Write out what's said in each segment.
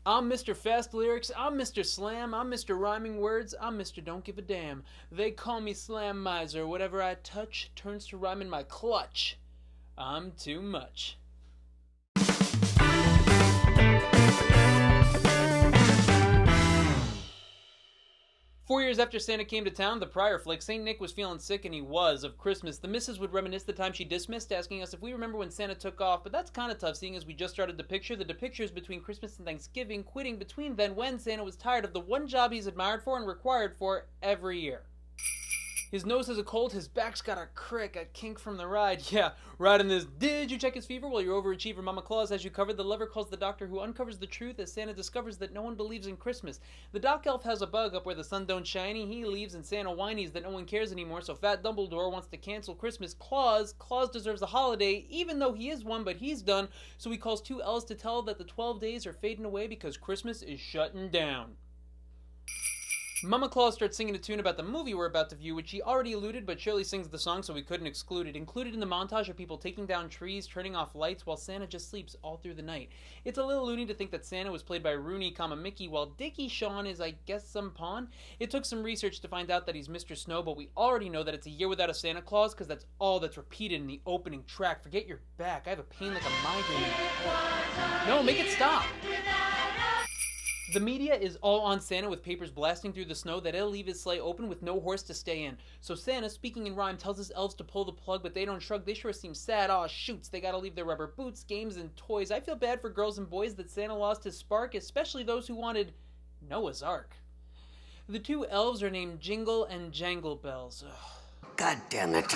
I'm Mr. Fast Lyrics, I'm Mr. Slam, I'm Mr. Rhyming Words, I'm Mr. Don't Give a Damn. They call me Slam Miser, whatever I touch turns to rhyme in my clutch. I'm too much. 4 years after Santa came to town, the prior flick, St. Nick was feeling sick, and he was, of Christmas. The missus would reminisce the time she dismissed, asking us if we remember when Santa took off, but that's kind of tough, seeing as we just started the pictures between Christmas and Thanksgiving, quitting between then when Santa was tired of the one job he's admired for and required for every year. His nose has a cold, his back's got a crick, a kink from the ride. Yeah, riding this. Did you check his fever? Well, your overachiever Mama Claus has you covered. The lover calls the doctor, who uncovers the truth as Santa discovers that no one believes in Christmas. The doc elf has a bug up where the sun don't shiny. He leaves and Santa whinies that no one cares anymore, so Fat Dumbledore wants to cancel Christmas. Claus deserves a holiday, even though he is one, but he's done, so he calls two elves to tell that the 12 days are fading away because Christmas is shutting down. Mama Claus starts singing a tune about the movie we're about to view, which she already alluded, but Shirley sings the song, so we couldn't exclude it. Included in the montage are people taking down trees, turning off lights, while Santa just sleeps all through the night. It's a little loony to think that Santa was played by Rooney, Mickey, while Dickie Shawn is, I guess, some pawn. It took some research to find out that he's Mr. Snow, but we already know that it's a year without a Santa Claus, because that's all that's repeated in the opening track. Forget your back. I have a pain like a migraine in my head. No, make it stop! The media is all on Santa with papers blasting through the snow that he'll leave his sleigh open with no horse to stay in. So Santa, speaking in rhyme, tells his elves to pull the plug, but they don't shrug. They sure seem sad. Aw, shoots, they gotta leave their rubber boots, games, and toys. I feel bad for girls and boys that Santa lost his spark, especially those who wanted Noah's Ark. The two elves are named Jingle and Jangle Bells. Ugh. God damn it.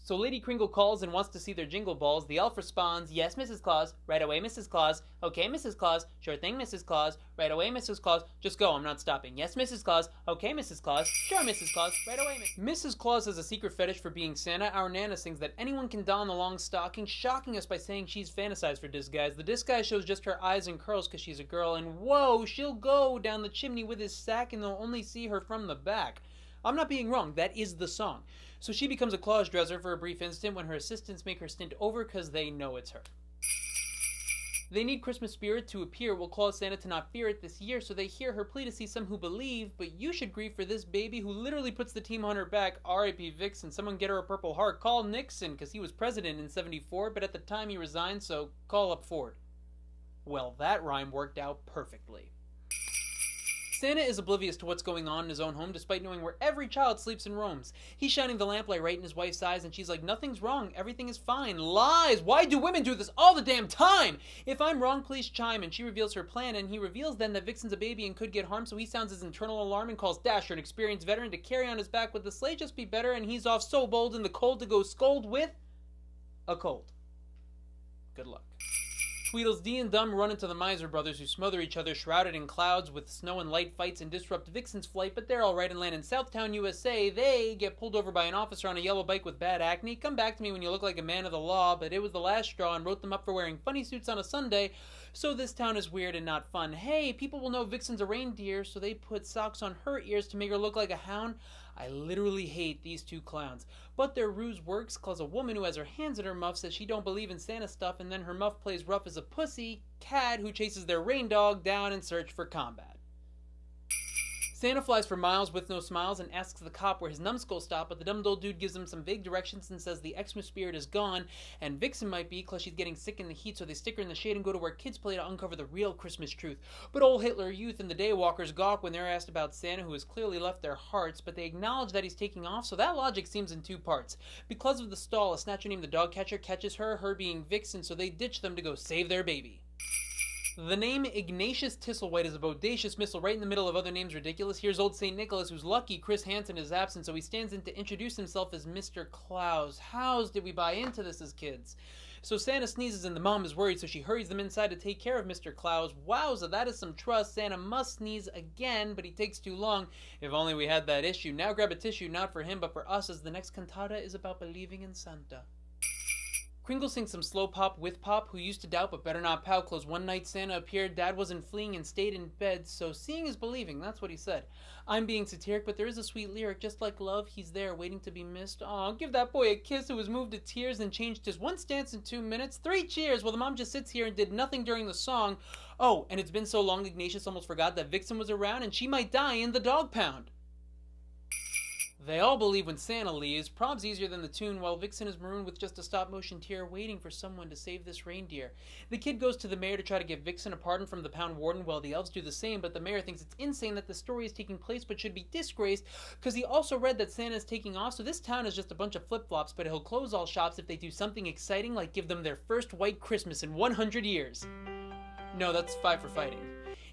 So Lady Kringle calls and wants to see their jingle balls. The elf responds, yes, Mrs. Claus. Right away, Mrs. Claus. Okay, Mrs. Claus. Sure thing, Mrs. Claus. Right away, Mrs. Claus. Just go, I'm not stopping. Yes, Mrs. Claus. Okay, Mrs. Claus. Sure, Mrs. Claus. Right away, Mrs. Claus has a secret fetish for being Santa. Our Nana sings that anyone can don the long stocking, shocking us by saying she's fantasized for disguise. The disguise shows just her eyes and curls because she's a girl, and whoa, she'll go down the chimney with his sack and they'll only see her from the back. I'm not being wrong, that is the song. So she becomes a Claus dresser for a brief instant when her assistants make her stint over because they know it's her. They need Christmas spirit to appear. Will cause Santa to not fear it this year, so they hear her plea to see some who believe, but you should grieve for this baby who literally puts the team on her back. R.I.P. Vixen. Someone get her a Purple Heart. Call Nixon, because he was president in '74, but at the time he resigned, so call up Ford. Well, that rhyme worked out perfectly. Santa is oblivious to what's going on in his own home, despite knowing where every child sleeps and roams. He's shining the lamplight right in his wife's eyes, and she's like, nothing's wrong, everything is fine. Lies! Why do women do this all the damn time? If I'm wrong, please chime. And she reveals her plan, and he reveals then that Vixen's a baby and could get harmed, so he sounds his internal alarm and calls Dasher, an experienced veteran, to carry on his back. Would the sleigh just be better? And he's off so bold in the cold to go scold with a cold. Good luck. Tweedledee and Dum run into the Miser brothers, who smother each other shrouded in clouds with snow and light fights and disrupt Vixen's flight, but they're alright and land in Southtown, USA. They get pulled over by an officer on a yellow bike with bad acne. Come back to me when you look like a man of the law, but it was the last straw and wrote them up for wearing funny suits on a Sunday, so this town is weird and not fun. Hey, people will know Vixen's a reindeer, so they put socks on her ears to make her look like a hound. I literally hate these two clowns. But their ruse works, cause a woman who has her hands in her muff says she don't believe in Santa stuff, and then her muff plays rough as a pussy cat who chases their rain dog down in search for combat. Santa flies for miles with no smiles and asks the cop where his numbskull stopped, but the dumb old dude gives him some vague directions and says the Xmas spirit is gone, and Vixen might be, cause she's getting sick in the heat, so they stick her in the shade and go to where kids play to uncover the real Christmas truth. But old Hitler Youth and the Daywalkers gawk when they're asked about Santa, who has clearly left their hearts, but they acknowledge that he's taking off, so that logic seems in two parts. Because of the stall, a snatcher named the Dog Catcher catches her being Vixen, so they ditch them to go save their baby. The name Ignatius Tistlewhite is a bodacious missile right in the middle of other names ridiculous. Here's old St. Nicholas, who's lucky Chris Hansen is absent, so he stands in to introduce himself as Mr. Claus. How's did we buy into this as kids? So Santa sneezes and the mom is worried, so she hurries them inside to take care of Mr. Claus. Wowza, that is some trust. Santa must sneeze again, but he takes too long. If only we had that issue. Now grab a tissue, not for him, but for us, as the next cantata is about believing in Santa. Kringle sings some slow pop with Pop, who used to doubt but better not pout. Close one night Santa appeared, Dad wasn't fleeing and stayed in bed, so seeing is believing, that's what he said. I'm being satiric, but there is a sweet lyric, just like love, he's there, waiting to be missed. Aw, give that boy a kiss who was moved to tears and changed his one stance in 2 minutes. 3 cheers! Well, the mom just sits here and did nothing during the song. Oh, and it's been so long Ignatius almost forgot that Vixen was around and she might die in the dog pound. They all believe when Santa leaves, prob's easier than the tune, while Vixen is marooned with just a stop-motion tear waiting for someone to save this reindeer. The kid goes to the mayor to try to give Vixen a pardon from the pound warden, while the elves do the same, but the mayor thinks it's insane that the story is taking place but should be disgraced, because he also read that Santa is taking off, so this town is just a bunch of flip-flops, but he'll close all shops if they do something exciting like give them their first white Christmas in 100 years. No, that's 5 for fighting.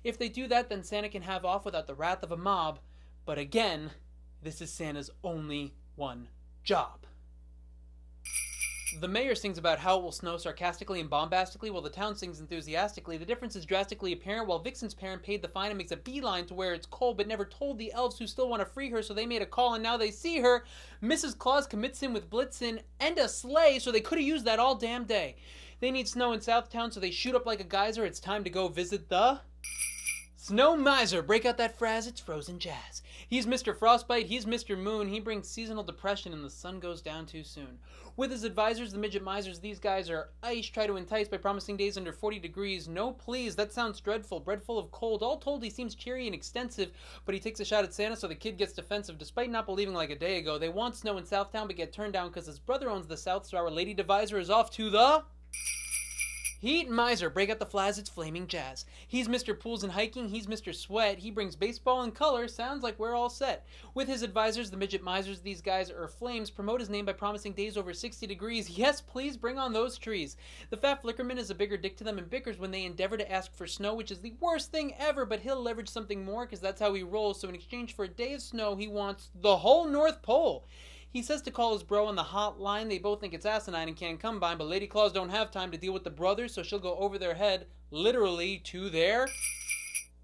If they do that, then Santa can have off without the wrath of a mob, but again, this is Santa's only one job. The mayor sings about how it will snow sarcastically and bombastically, while the town sings enthusiastically. The difference is drastically apparent. While Vixen's parent paid the fine and makes a beeline to where it's cold, but never told the elves who still want to free her, so they made a call and now they see her. Mrs. Claus commits him with Blitzen and a sleigh, so they could have used that all damn day. They need snow in Southtown, so they shoot up like a geyser. It's time to go visit the Snow Miser. Break out that frazz, it's frozen jazz. He's Mr. Frostbite, he's Mr. Moon, he brings seasonal depression and the sun goes down too soon. With his advisors, the midget misers, these guys are ice, try to entice by promising days under 40 degrees. No please, that sounds dreadful, bread full of cold. All told, he seems cheery and extensive, but he takes a shot at Santa, so the kid gets defensive despite not believing like a day ago. They want snow in Southtown but get turned down because his brother owns the South, so our lady devisor is off to the Heat Miser. Break out the flash, it's flaming jazz. He's Mr. Pools and Hiking, he's Mr. Sweat, he brings baseball and color, sounds like we're all set. With his advisors, the midget misers, these guys are flames, promote his name by promising days over 60 degrees. Yes, please bring on those trees. The fat flickerman is a bigger dick to them and bickers when they endeavor to ask for snow, which is the worst thing ever, but he'll leverage something more because that's how he rolls, so in exchange for a day of snow, he wants the whole North Pole. He says to call his bro on the hotline. They both think it's asinine and can't combine, but Lady Claus don't have time to deal with the brothers, so she'll go over their head, literally, to their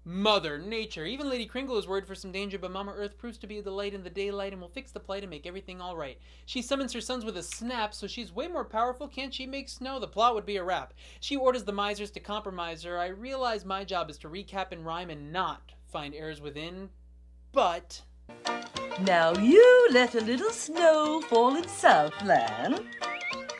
Mother Nature. Even Lady Kringle is worried for some danger, but Mama Earth proves to be a delight in the daylight and will fix the plight and make everything alright. She summons her sons with a snap, so she's way more powerful. Can't she make snow? The plot would be a wrap. She orders the misers to compromise her. I realize my job is to recap and rhyme and not find errors within, but now you let a little snow fall in Southland,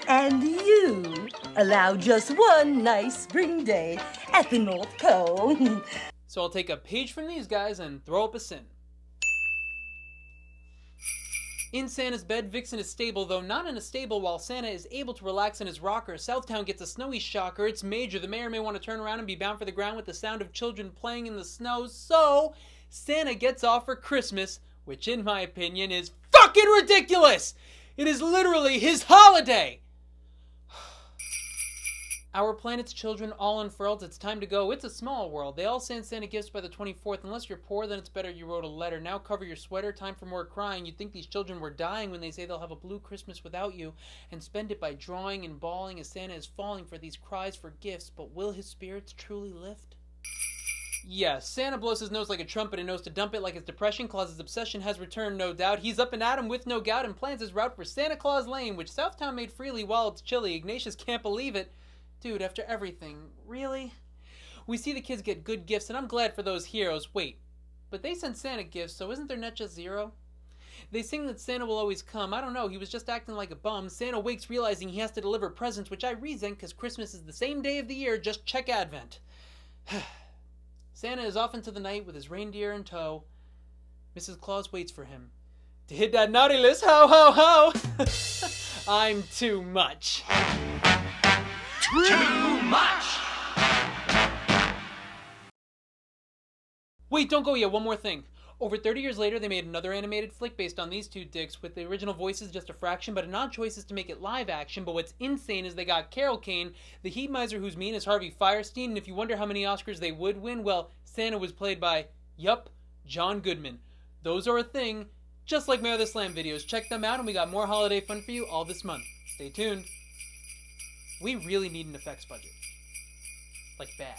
and you allow just one nice spring day at the North Pole. So I'll take a page from these guys and throw up a sin. In Santa's bed, Vixen is stable, though not in a stable, while Santa is able to relax in his rocker. Southtown gets a snowy shocker. It's major. The mayor may want to turn around and be bound for the ground with the sound of children playing in the snow, so Santa gets off for Christmas, which in my opinion is fucking ridiculous! It is literally his holiday! Our planet's children all unfurled, it's time to go. It's a small world. They all send Santa gifts by the 24th. Unless you're poor, then it's better you wrote a letter. Now cover your sweater, time for more crying. You'd think these children were dying when they say they'll have a blue Christmas without you, and spend it by drawing and bawling as Santa is falling for these cries for gifts. But will his spirits truly lift? Yeah, Santa blows his nose like a trumpet and knows to dump it like his depression. Claus's obsession has returned, no doubt. He's up and at 'em with no gout and plans his route for Santa Claus Lane, which Southtown made freely while it's chilly. Ignatius can't believe it. Dude, after everything, really? We see the kids get good gifts, and I'm glad for those heroes. Wait, but they sent Santa gifts, so isn't their net just 0? They sing that Santa will always come. I don't know, he was just acting like a bum. Santa wakes realizing he has to deliver presents, which I resent because Christmas is the same day of the year, just check Advent. Santa is off into the night with his reindeer in tow. Mrs. Claus waits for him to hit that naughty list. Ho, ho, ho! I'm too much. Too much! Wait, don't go yet, one more thing. Over 30 years later, they made another animated flick based on these two dicks, with the original voices just a fraction, but an odd choice is to make it live action. But what's insane is they got Carol Kane, the heat miser who's mean as Harvey Fierstein, and if you wonder how many Oscars they would win, well, Santa was played by, yup, John Goodman. Those are a thing, just like my other Slam videos. Check them out, and we got more holiday fun for you all this month. Stay tuned. We really need an effects budget. Like, bad.